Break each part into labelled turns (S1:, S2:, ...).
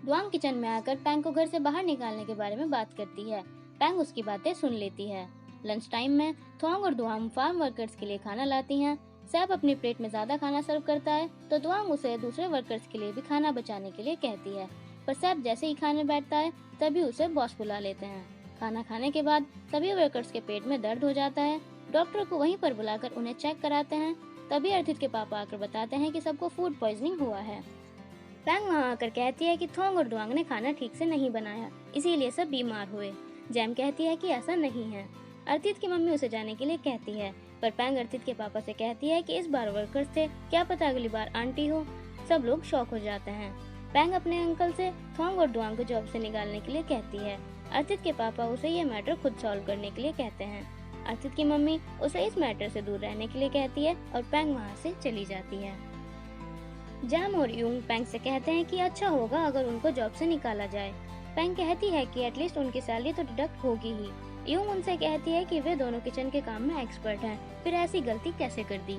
S1: दुआंग kitchen में आकर पैंग को घर से बाहर निकालने के बारे में बात करती है। पैंग उसकी बातें सुन लेती है। लंच टाइम में थोंग और दुआंग फार्म वर्कर्स के लिए खाना लाती हैं। सैप अपनी प्लेट में ज्यादा खाना सर्व करता है तो दुआंग उसे दूसरे वर्कर्स के लिए भी खाना बचाने के लिए कहती है, पर सैप जैसे ही खाने बैठता है तभी उसे बॉस बुला लेते हैं। खाना खाने के बाद सभी वर्कर्स के पेट में दर्द हो जाता है। डॉक्टर को वहीं पर बुलाकर उन्हें चेक कराते हैं। तभी अर्थित के पापा आकर बताते हैं कि सबको फूड पॉइजनिंग हुआ है। पैंग वहाँ आकर कहती है कि थोंग और दुआंग ने खाना ठीक से नहीं बनाया, इसीलिए सब बीमार हुए। जैम कहती है कि ऐसा नहीं है। अर्थित की मम्मी उसे जाने के लिए कहती है, पर पैंग अर्थित के पापा से कहती है कि इस बार वर्कर्स थे, क्या पता अगली बार आंटी हो। सब लोग शॉक हो जाते हैं। पैंग अपने अंकल से थोंग और दुआंग को जॉब से निकालने के लिए कहती है। अर्थित के पापा उसे ये मैटर खुद सॉल्व करने के लिए कहते हैं। अर्थित की मम्मी उसे इस मैटर से दूर रहने के लिए कहती है और पैंग वहाँ से चली जाती है। जैम और यूंग पैंग से कहते हैं कि अच्छा होगा अगर उनको जॉब से निकाला जाए। पैंग कहती है कि एटलीस्ट उनकी सैलरी तो डिडक्ट होगी ही। यूंग उनसे कहती है कि वे दोनों किचन के काम में एक्सपर्ट हैं, फिर ऐसी गलती कैसे कर दी।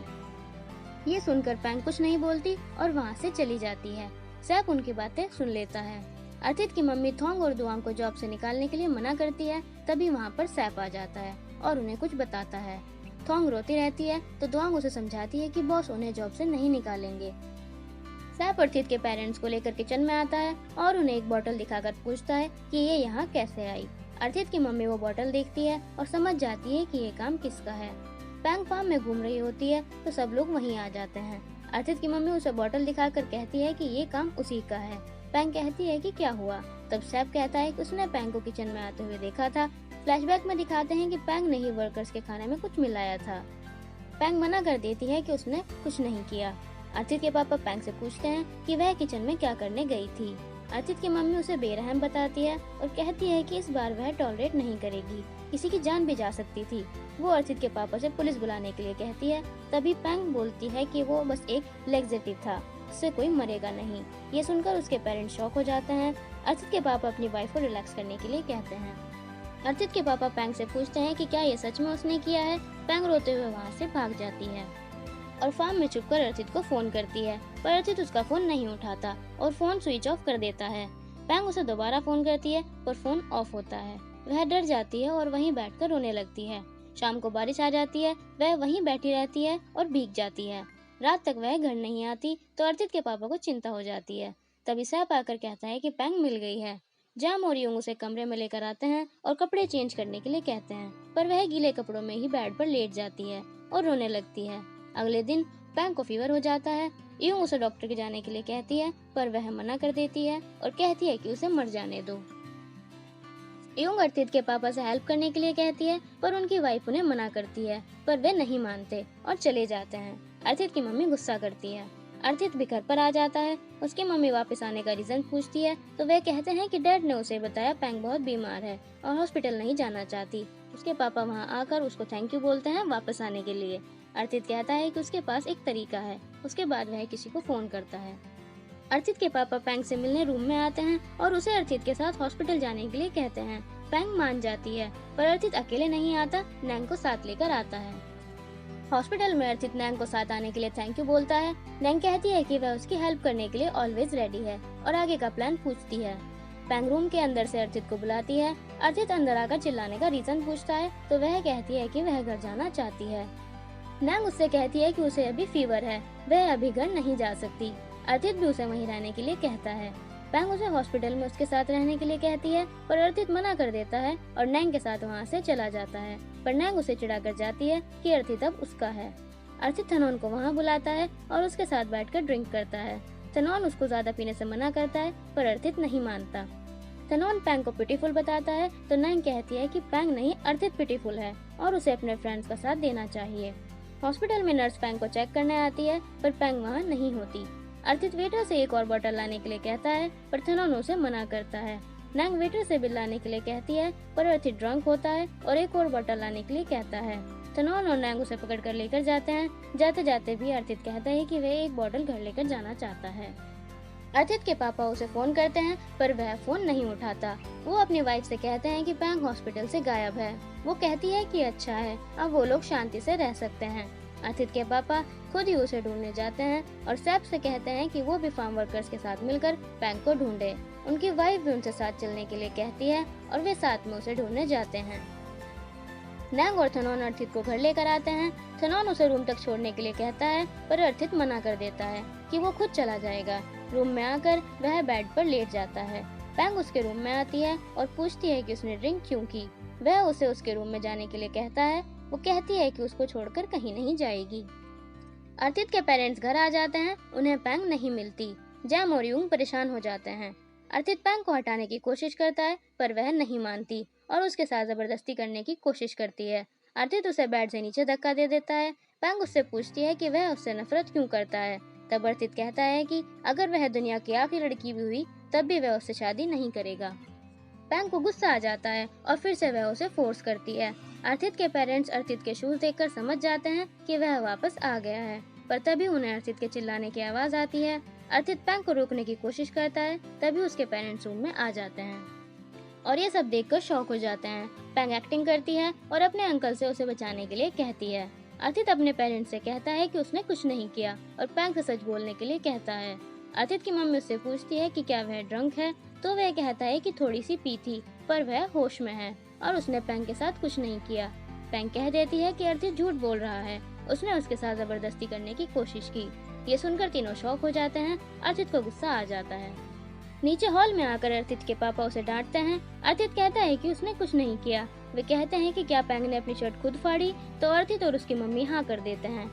S1: ये सुनकर पैंग कुछ नहीं बोलती और वहाँ से चली जाती है। सैप उनकी बातें सुन लेता है। अर्थित की मम्मी थोंग और दुआंग को जॉब से निकालने के लिए मना करती है। तभी वहाँ पर सैप आ जाता है और उन्हें कुछ बताता है। थोंग रोती रहती है तो दुआंग उसे समझाती है कि बॉस उन्हें जॉब से नहीं निकालेंगे। सैप अर्थित के पेरेंट्स को लेकर किचन में आता है और उन्हें एक बोतल दिखाकर पूछता है कि ये यहाँ कैसे आई। अर्थित की मम्मी वो बोतल देखती है और समझ जाती है कि ये काम किसका है। पैंग फार्म में घूम रही होती है तो सब लोग वहीं आ जाते हैं। अर्थित की मम्मी उसे बोतल दिखाकर कहती है कि ये काम उसी का है। पैंग कहती है कि क्या हुआ। तब सैप कहता है कि उसने पैंग को किचन में आते हुए देखा था। फ्लैशबैक में दिखाते हैं कि पैंग ने ही वर्कर्स के खाने में कुछ मिलाया था। पैंग मना कर देती है कि उसने कुछ नहीं किया। अर्थित के पापा पैंग से पूछते हैं कि वह किचन में क्या करने गई थी। अर्थित की मम्मी उसे बेरहम बताती है और कहती है कि इस बार वह टॉलरेट नहीं करेगी, किसी की जान भी जा सकती थी। वो अर्थित के पापा से पुलिस बुलाने के लिए कहती है। तभी पैंग बोलती है कि वो बस एक लेक्सेटिव था, उससे कोई मरेगा नहीं। ये सुनकर उसके पेरेंट्स शॉक हो जाते हैं। अर्थित के पापा अपनी वाइफ को रिलैक्स करने के लिए कहते हैं। अर्थित के पापा पैंग से पूछते हैं कि क्या ये सच में उसने किया है। पैंग रोते हुए वहाँ से भाग जाती है और फार्म में छुपकर अर्थित को फोन करती है, पर अर्थित उसका फोन नहीं उठाता और फोन स्विच ऑफ कर देता है। पैंग उसे दोबारा फोन करती है पर फोन ऑफ होता है। वह डर जाती है और वहीं बैठकर रोने लगती है। शाम को बारिश आ जाती है, वह वहीं बैठी रहती है और भीग जाती है। रात तक वह घर नहीं आती तो अर्थित के पापा को चिंता हो जाती है। तभी सैप आकर कहता है कि पैंग मिल गई है। जैम और यूंग उसे कमरे में लेकर आते हैं और कपड़े चेंज करने के लिए कहते हैं, पर वह गीले कपड़ों में ही बेड पर लेट जाती है और रोने लगती है। अगले दिन पैंग को फीवर हो जाता है। यूंग उसे डॉक्टर के जाने के लिए कहती है, पर वह मना कर देती है और कहती है कि उसे मर जाने दो। यूंग अर्थित के पापा से हेल्प करने के लिए कहती है, पर उनकी वाइफ उन्हें मना करती है, पर वे नहीं मानते और चले जाते हैं। अर्थित की मम्मी गुस्सा करती है। अर्थित भी घर पर आ जाता है। उसकी मम्मी वापस आने का रीजन पूछती है तो वे कहते हैं कि डैड ने उसे बताया पैंग बहुत बीमार है और हॉस्पिटल नहीं जाना चाहती। उसके पापा वहाँ आकर उसको थैंक यू बोलते हैं वापस आने के लिए। अर्थित कहता है कि उसके पास एक तरीका है। उसके बाद वह किसी को फोन करता है। अर्थित के पापा पैंग से मिलने रूम में आते हैं और उसे अर्थित के साथ हॉस्पिटल जाने के लिए कहते हैं। पैंग मान जाती है, पर अर्थित अकेले नहीं आता, नैंग को साथ लेकर आता है। हॉस्पिटल में अर्थित नैंग को साथ आने के लिए थैंक यू बोलता है। नैंग कहती है कि वह उसकी हेल्प करने के लिए ऑलवेज रेडी है और आगे का प्लान पूछती है। पैंग रूम के अंदर से अर्थित को बुलाती है। अर्थित अंदर आकर चिल्लाने का रीजन पूछता है तो वह कहती है कि वह घर जाना चाहती है। नैंग उससे कहती है कि उसे अभी फीवर है, वह अभी घर नहीं जा सकती। अर्थित भी उसे वहीं रहने के लिए कहता है। पैंग उसे हॉस्पिटल में उसके साथ रहने के लिए कहती है, पर अर्थित मना कर देता है और नैंग के साथ वहाँ से चला जाता है। पर नैंग उसे चिढ़ा कर जाती है कि अर्थित अब उसका है। अर्थित थनोन को वहाँ बुलाता है और उसके साथ बैठकर ड्रिंक करता है। थनोन उसको ज्यादा पीने से मना करता है, पर अर्थित नहीं मानता। थनोन पैंग को पिटीफुल बताता है तो नैंग कहती है कि पैंग नहीं, अर्थित पिटीफुल है और उसे अपने फ्रेंड्स का साथ देना चाहिए। हॉस्पिटल में नर्स पैंग को चेक करने आती है, पर पैंग वहाँ नहीं होती। अर्थित वेटर से एक और बोतल लाने के लिए कहता है, पर थनोन उसे मना करता है। नैंग वेटर से बिल लाने के लिए कहती है, पर अर्थित ड्रंक होता है और एक और बोतल लाने के लिए कहता है। थनोन और नैंग उसे पकड़ कर लेकर जाते हैं। जाते जाते भी अर्थित कहता है कि वह एक बोतल घर लेकर जाना चाहता है। अर्थित के पापा उसे फोन करते हैं, पर वह फोन नहीं उठाता। वो अपनी वाइफ से कहते हैं कि पैंग हॉस्पिटल से गायब है। वो कहती है कि अच्छा है, अब वो लोग शांति से रह सकते हैं। अर्थित के पापा खुद ही उसे ढूंढने जाते हैं और सैप से कहते हैं कि वो भी फार्म वर्कर्स के साथ मिलकर पैंग को ढूंढे। उनकी वाइफ भी उनसे साथ चलने के लिए कहती है और वे साथ में उसे ढूंढने जाते हैं। नैंग और थनोन अर्थित को घर लेकर आते हैं। थनोन उसे रूम तक छोड़ने के लिए कहता है, पर अर्थित मना कर देता है कि वो खुद चला जाएगा। रूम में आकर वह बेड पर लेट जाता है। पैंग उसके रूम में आती है और पूछती है कि उसने ड्रिंक क्यों की। वह उसे उसके रूम में जाने के लिए कहता है। वो कहती है कि उसको छोड़कर कहीं नहीं जाएगी। अर्थित के पेरेंट्स घर आ जाते हैं। उन्हें पैंग नहीं मिलती। जैम और यूंग परेशान हो जाते हैं। अर्थित पैंग को हटाने की कोशिश करता है, पर वह नहीं मानती और उसके साथ जबरदस्ती करने की कोशिश करती है। अर्थित उसे बेड से नीचे धक्का दे देता है। पैंग उससे पूछती है कि वह उससे नफरत क्यों करता है। तब अर्थित कहता है कि अगर वह दुनिया की आखिरी लड़की भी हुई तब भी वह उससे शादी नहीं करेगा। पैंग को गुस्सा आ जाता है और फिर से वह उसे फोर्स करती है। अर्थित के पेरेंट्स अर्थित के शूज देखकर समझ जाते हैं कि वह वापस आ गया है, पर तभी उन्हें अर्थित के चिल्लाने की आवाज आती है। अर्थित पैंग को रोकने की कोशिश करता है, तभी उसके पेरेंट्स रूम में आ जाते हैं और ये सब देखकर शॉक हो जाते हैं। पैंग एक्टिंग करती है और अपने अंकल से उसे बचाने के लिए कहती है। अर्थित अपने पेरेंट्स से कहता है कि उसने कुछ नहीं किया और पैंग से सच बोलने के लिए कहता है। अर्थित की मम्मी उससे पूछती है कि क्या वह ड्रंक है, तो वह कहता है कि थोड़ी सी पी थी, पर वह होश में है और उसने पैंग के साथ कुछ नहीं किया। पैंग कह देती है कि अर्थित झूठ बोल रहा है, उसने उसके साथ जबरदस्ती करने की कोशिश की। ये सुनकर तीनों शॉक हो जाते हैं। अर्थित को गुस्सा आ जाता है। नीचे हॉल में आकर अर्थित के पापा उसे डांटते हैं। अर्थित कहता है कि उसने कुछ नहीं किया। वे कहते हैं कि क्या पैंग ने अपनी शर्ट खुद फाड़ी, तो अर्थित और उसकी मम्मी हाँ कर देते हैं।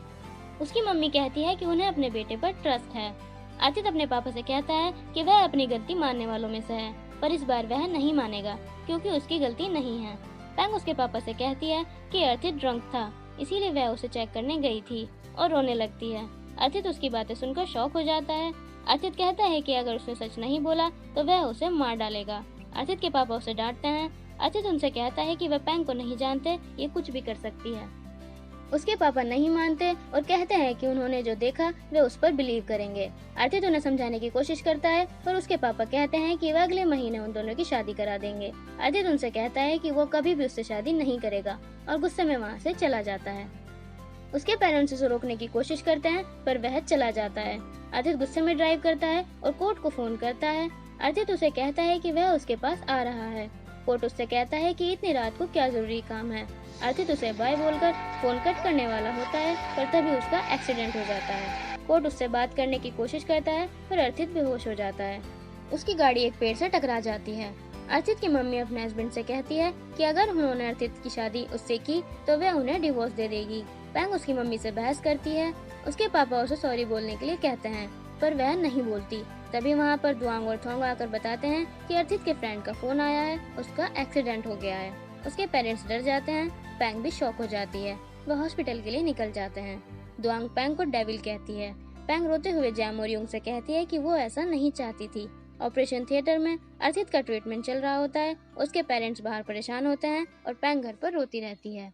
S1: उसकी मम्मी कहती है कि उन्हें अपने बेटे पर ट्रस्ट है। अर्थित अपने पापा से कहता है कि वह अपनी गलती मानने वालों में से है, पर इस बार वह नहीं मानेगा क्योंकि उसकी गलती नहीं है। पैंग उसके पापा से कहती है कि अर्थित ड्रंक था, इसीलिए वह उसे चेक करने गई थी और रोने लगती है। अर्थित उसकी बातें सुनकर शॉक हो जाता है। अर्थित कहता है कि अगर उसने सच नहीं बोला तो वह उसे मार डालेगा। अर्थित के पापा उसे डांटते हैं। अर्थित उनसे कहता है कि वह पैंग को नहीं जानते, ये कुछ भी कर सकती है। उसके पापा नहीं मानते और कहते हैं कि उन्होंने जो देखा वे उस पर बिलीव करेंगे। अर्थित उन्हें समझाने की कोशिश करता है, पर उसके पापा कहते हैं कि वह अगले महीने उन दोनों की शादी करा देंगे। अर्थित उनसे कहता है कि वो कभी भी उससे शादी नहीं करेगा और गुस्से में वहाँ से चला जाता है। उसके पेरेंट्स उसे रोकने की कोशिश करते हैं, पर वह चला जाता है। अर्थित गुस्से में ड्राइव करता है और कोर्ट को फोन करता है। अर्थित उसे कहता है कि वह उसके पास आ रहा है। कोर्ट उससे कहता है कि इतनी रात को क्या जरूरी काम है। अर्थित उसे बाय बोलकर फोन कट करने वाला होता है, पर तभी उसका एक्सीडेंट हो जाता है। कोर्ट उससे बात करने की कोशिश करता है, पर अर्थित बेहोश हो जाता है। उसकी गाड़ी एक पेड़ से टकरा जाती है। अर्थित की मम्मी अपने हस्बैंड से कहती है कि अगर उन्होंने अर्थित की शादी उससे की तो वह उन्हें डिवोर्स दे देगी। पैंग उसकी मम्मी से बहस करती है। उसके पापा उसे सॉरी बोलने के लिए कहते हैं, पर वह नहीं बोलती। तभी वहाँ पर दुआंग और थोंग आकर बताते हैं कि अर्थित के फ्रेंड का फोन आया है, उसका एक्सीडेंट हो गया है। उसके पेरेंट्स डर जाते हैं। पैंग भी शॉक हो जाती है। वह हॉस्पिटल के लिए निकल जाते हैं। दुआंग पैंग को डेविल कहती है। पैंग रोते हुए जैम और यूंग से कहती है कि वो ऐसा नहीं चाहती थी। ऑपरेशन थिएटर में अर्थित का ट्रीटमेंट चल रहा होता है। उसके पेरेंट्स बाहर परेशान होते हैं और पैंग घर पर रोती रहती है।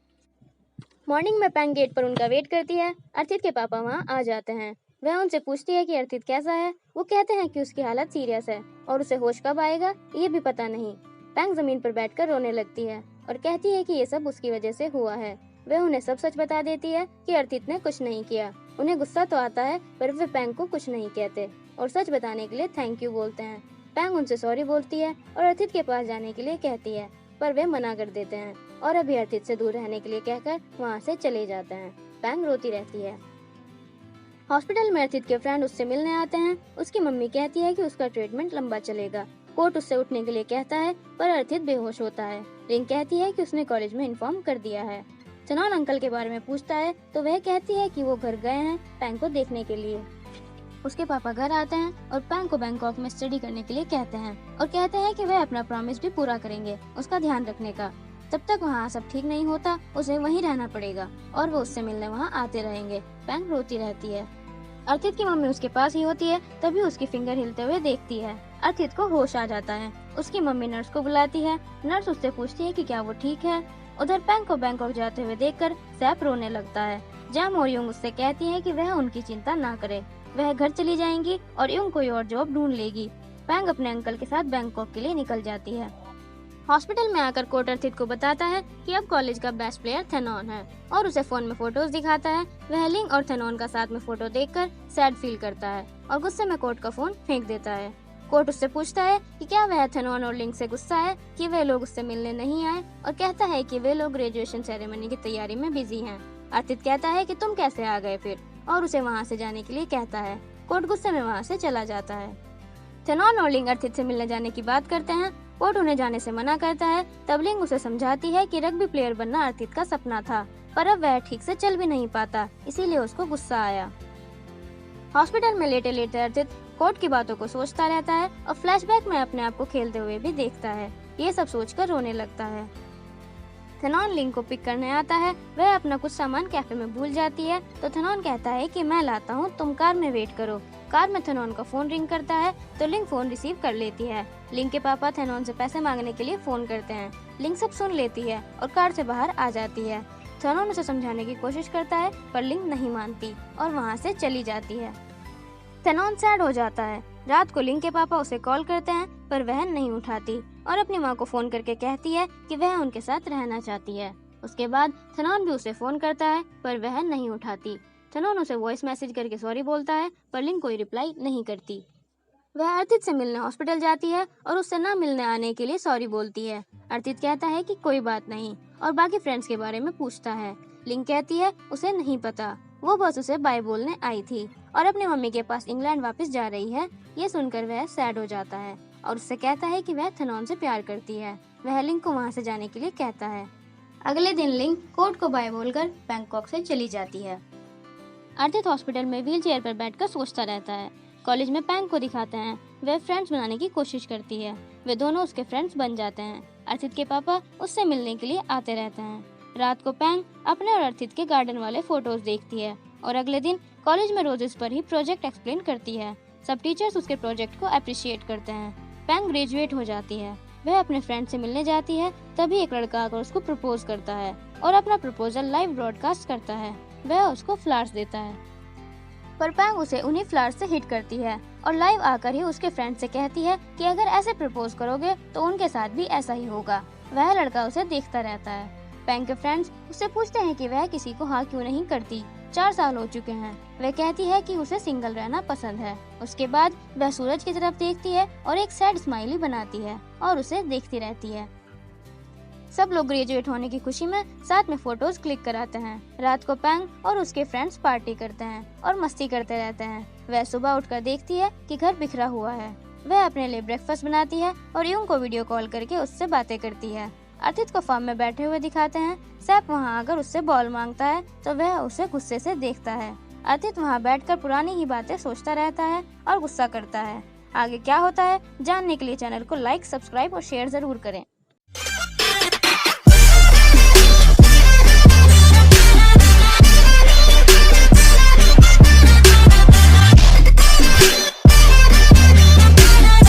S1: मॉर्निंग में पैंग गेट पर उनका वेट करती है। अर्थित के पापा वहाँ आ जाते हैं। वह उनसे पूछती है कि अर्थित कैसा है। वो कहते हैं कि उसकी हालत सीरियस है और उसे होश कब आएगा ये भी पता नहीं। पैंग जमीन पर बैठकर रोने लगती है और कहती है कि ये सब उसकी वजह से हुआ है। वह उन्हें सब सच बता देती है कि अर्थित ने कुछ नहीं किया। उन्हें गुस्सा तो आता है, पर वे पैंग को कुछ नहीं कहते और सच बताने के लिए थैंक यू बोलते हैं। पैंग उनसे सॉरी बोलती है और अर्थित के पास जाने के लिए कहती है, पर वे मना कर देते हैं और अभी अर्थित से दूर रहने के लिए कहकर वहाँ से चले जाते हैं। पैंग रोती रहती है। हॉस्पिटल में अर्थित के फ्रेंड उससे मिलने आते हैं। उसकी मम्मी कहती है कि उसका ट्रीटमेंट लंबा चलेगा। कोर्ट उससे उठने के लिए कहता है, पर अर्थित बेहोश होता है। रिंग कहती है कि उसने कॉलेज में इन्फॉर्म कर दिया है। चनॉन अंकल के बारे में पूछता है तो वह कहती है कि वो घर गए हैं पैंग को देखने के लिए। उसके पापा घर आते हैं और पैंग को बैंकॉक में स्टडी करने के लिए कहते हैं और कहते हैं कि वह अपना प्रॉमिस भी पूरा करेंगे उसका ध्यान रखने का। जब तक वहाँ सब ठीक नहीं होता उसे वहीं रहना पड़ेगा और वो उससे मिलने वहाँ आते रहेंगे। पैंग रोती रहती है। अर्थित की मम्मी उसके पास ही होती है, तभी उसकी फिंगर हिलते हुए देखती है। अर्थित को होश आ जाता है। उसकी मम्मी नर्स को बुलाती है। नर्स उससे पूछती है कि क्या वो ठीक है। उधर पैंग को बैंकॉक जाते हुए देखकर सैप रोने लगता है। जैम और यूंग उससे कहती है कि वह उनकी चिंता ना करे, वह घर चली जाएंगी और यूंग कोई और जॉब ढूंढ लेगी। पैंग अपने अंकल के साथ बैंकॉक के लिए निकल जाती है। हॉस्पिटल में आकर कोर्ट अर्थित को बताता है कि अब कॉलेज का बेस्ट प्लेयर थेनॉन है और उसे फोन में फोटोज दिखाता है। वह लिंग और थेनॉन का साथ में फोटो देखकर सैड फील करता है और गुस्से में कोर्ट का फोन फेंक देता है। कोर्ट उससे पूछता है कि क्या वह थेनोन और लिंक से गुस्सा है कि वे लोग उससे मिलने नहीं आए, और कहता है कि वे लोग ग्रेजुएशन सेरेमनी की तैयारी में बिजी हैं। अर्थित कहता है कि तुम कैसे आ गए फिर, और उसे वहाँ से जाने के लिए कहता है। कोर्ट गुस्से में वहाँ से चला जाता है। थेनोन और लिंक अर्थित से मिलने जाने की बात करते हैं। कोर्ट उन्हें जाने से मना करता है। तब लिंक उसे समझाती है कि रग्बी प्लेयर बनना अर्थित का सपना था, पर अब वह ठीक से चल भी नहीं पाता, इसीलिए उसको गुस्सा आया। हॉस्पिटल में लेटे लेटे अर्थित कोर्ट की बातों को सोचता रहता है और फ्लैशबैक में अपने आप को खेलते हुए भी देखता है। ये सब सोचकर रोने लगता है। थेनोन लिंक को पिक करने आता है। वह अपना कुछ सामान कैफे में भूल जाती है, तो थेनोन कहता है कि मैं लाता हूँ, तुम कार में वेट करो। कार में थेनोन का फोन रिंग करता है, तो लिंक फोन रिसीव कर लेती है। लिंक के पापा थेनोन से पैसे मांगने के लिए फोन करते हैं। लिंक सब सुन लेती है और कार से बाहर आ जाती है। थेनोन उसे समझाने की कोशिश करता है, पर लिंक नहीं मानती और वहाँ से चली जाती है। थेनोन सैड हो जाता है। रात को लिंक के पापा उसे कॉल करते हैं, पर वह नहीं उठाती और अपनी माँ को फोन करके कहती है कि वह उनके साथ रहना चाहती है। उसके बाद थेनोन भी उसे फोन करता है, पर वह नहीं उठाती। थेनोन उसे वॉइस मैसेज करके सॉरी बोलता है, पर लिंक कोई रिप्लाई नहीं करती। वह अर्थित से मिलने हॉस्पिटल जाती है और उससे न मिलने आने के लिए सॉरी बोलती है। अर्थित कहता है कि कोई बात नहीं और बाकी फ्रेंड्स के बारे में पूछता है। लिंक कहती है उसे नहीं पता, वो बस उसे बाय बोलने आई थी और अपनी मम्मी के पास इंग्लैंड वापस जा रही है। ये सुनकर वह सैड हो जाता है और उससे कहता है कि वह थेनोन से प्यार करती है। वह लिंक को वहाँ से जाने के लिए कहता है। अगले दिन लिंक कोर्ट को बाय बोलकर बैंकॉक से चली जाती है। अर्थित हॉस्पिटल में व्हील चेयर पर बैठकर सोचता रहता है। कॉलेज में पैंग को दिखाते हैं। वह फ्रेंड्स बनाने की कोशिश करती है। वे दोनों उसके फ्रेंड्स बन जाते हैं। अर्थित के पापा उससे मिलने के लिए आते रहते हैं। रात को पैंग अपने और अर्थित के गार्डन वाले फोटोज देखती है और अगले दिन कॉलेज में रोजेस पर ही प्रोजेक्ट एक्सप्लेन करती है। सब टीचर्स उसके प्रोजेक्ट को अप्रिशिएट करते हैं। पैंग ग्रेजुएट हो जाती है। वह अपने फ्रेंड से मिलने जाती है, तभी एक लड़का आकर उसको प्रपोज करता है और अपना प्रपोजल लाइव ब्रॉडकास्ट करता है। वह उसको फ्लावर्स देता है, पर पैंग उसे उन्हीं फ्लावर्स से हिट करती है और लाइव आकर ही उसके फ्रेंड से कहती है कि अगर ऐसे प्रपोज करोगे तो उनके साथ भी ऐसा ही होगा। वह लड़का उसे देखता रहता है। पैंग के फ्रेंड्स उससे पूछते हैं कि वह किसी को हाँ क्यों नहीं करती। 4 साल हो चुके हैं। वह कहती है कि उसे सिंगल रहना पसंद है। उसके बाद वह सूरज की तरफ देखती है और एक सैड स्माइली बनाती है और उसे देखती रहती है। सब लोग ग्रेजुएट होने की खुशी में साथ में फोटोज क्लिक कराते हैं। रात को पैंग और उसके फ्रेंड्स पार्टी करते हैं और मस्ती करते रहते हैं। वह सुबह उठकर देखती है कि घर बिखरा हुआ है। वह अपने लिए ब्रेकफास्ट बनाती है और यूं को वीडियो कॉल करके उससे बातें करती है। अर्थित को फार्म में बैठे हुए दिखाते हैं। सैप वहां आकर उससे बॉल मांगता है, तो वह उसे गुस्से से देखता है। अर्थित वहां बैठकर पुरानी ही बातें सोचता रहता है और गुस्सा करता है। आगे क्या होता है जानने के लिए चैनल को लाइक, सब्सक्राइब और शेयर जरूर करें।